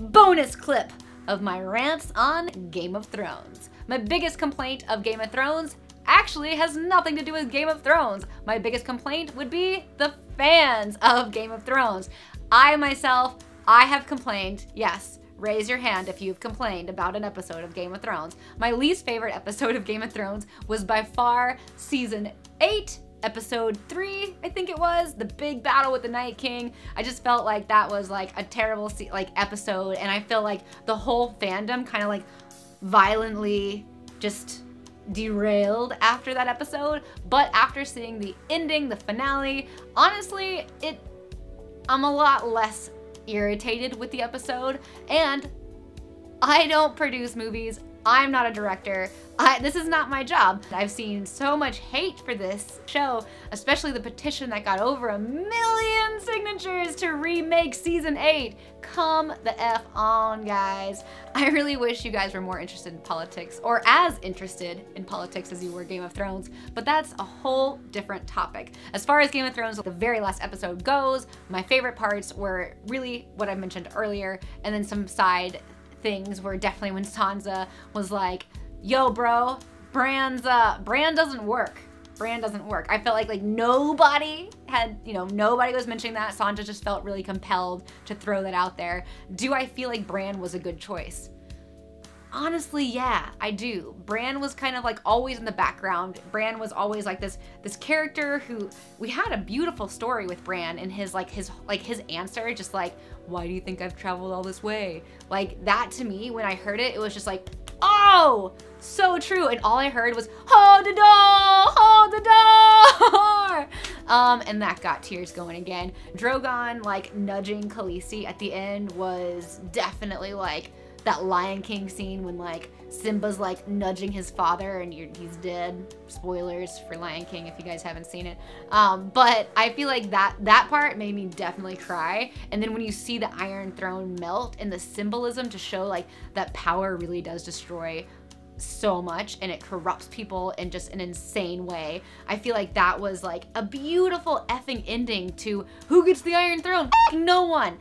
bonus clip of my rants on Game of Thrones. My biggest complaint of Game of Thrones actually has nothing to do with Game of Thrones. My biggest complaint would be the fans of Game of Thrones. I have complained, yes, raise your hand if you've complained about an episode of Game of Thrones. My least favorite episode of Game of Thrones was by far season 8, episode 3, I think it was, the big battle with the Night King. I just felt like that was like a terrible episode, and I feel like the whole fandom kind of like violently just derailed after that episode. But after seeing the ending, the finale, honestly, I'm a lot less irritated with the episode. And I don't produce movies. I'm not a director. This is not my job. I've seen so much hate for this show, especially the petition that got over 1 million signatures to remake season 8. Come the F on, guys. I really wish you guys were more interested in politics, or as interested in politics as you were Game of Thrones, but that's a whole different topic. As far as Game of Thrones, the very last episode goes, my favorite parts were really what I mentioned earlier, and then some side things were definitely when Sansa was like, yo bro, Bran doesn't work. Bran doesn't work. I felt like nobody had, nobody was mentioning that. Sansa just felt really compelled to throw that out there. Do I feel like Bran was a good choice? Honestly, yeah, I do. Bran was kind of like always in the background. Bran was always like this character who, we had a beautiful story with Bran, and his answer, just like, why do you think I've traveled all this way? Like that, to me, when I heard it, it was just like, oh, so true. And all I heard was, hold the door. And that got tears going again. Drogon like nudging Khaleesi at the end was definitely like that Lion King scene when like Simba's like nudging his father and he's dead. Spoilers for Lion King if you guys haven't seen it. But I feel like that part made me definitely cry. And then when you see the Iron Throne melt and the symbolism to show like that power really does destroy so much and it corrupts people in just an insane way. I feel like that was like a beautiful effing ending to who gets the Iron Throne? No one,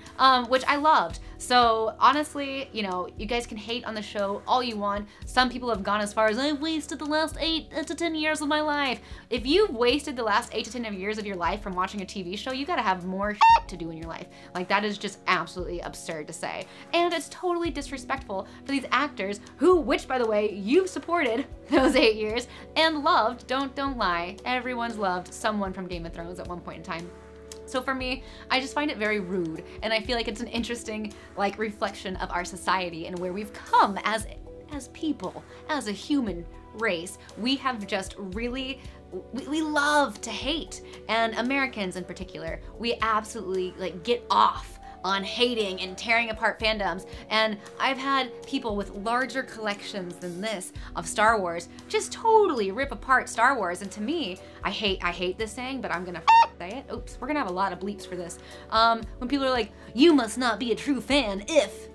which I loved. So honestly, you guys can hate on the show all you want. Some people have gone as far as, I wasted the last 8 to 10 years of my life. If you've wasted the last 8 to 10 years of your life from watching a TV show, you gotta have more to do in your life. Like that is just absolutely absurd to say. And it's totally disrespectful for these actors who, which by the way, you've supported those 8 years and loved, don't lie, everyone's loved someone from Game of Thrones at one point in time. So for me, I just find it very rude, and I feel like it's an interesting like reflection of our society and where we've come as people, as a human race. We have just really, we love to hate, and Americans in particular, we absolutely like get off on hating and tearing apart fandoms. And I've had people with larger collections than this of Star Wars just totally rip apart Star Wars. And to me, I hate this saying, but I'm gonna say it. Oops, we're gonna have a lot of bleeps for this. When people are like, you must not be a true fan if...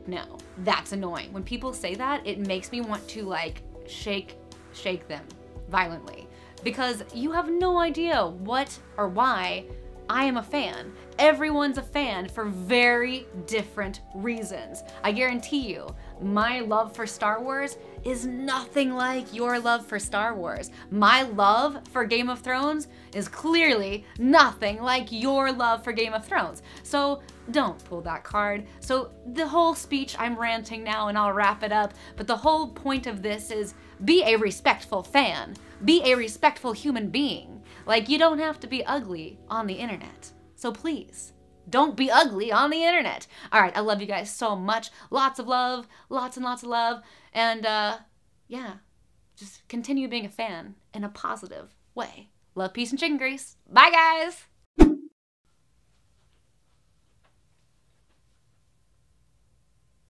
No, that's annoying. When people say that, it makes me want to like shake them violently, because you have no idea what or why I am a fan. Everyone's a fan for very different reasons. I guarantee you, my love for Star Wars is nothing like your love for Star Wars. My love for Game of Thrones is clearly nothing like your love for Game of Thrones. So don't pull that card. So the whole speech, I'm ranting now and I'll wrap it up, but the whole point of this is be a respectful fan. Be a respectful human being. Like, you don't have to be ugly on the internet. So please, don't be ugly on the internet. All right, I love you guys so much. Lots of love, lots and lots of love. And yeah, just continue being a fan in a positive way. Love, peace, and chicken grease. Bye, guys.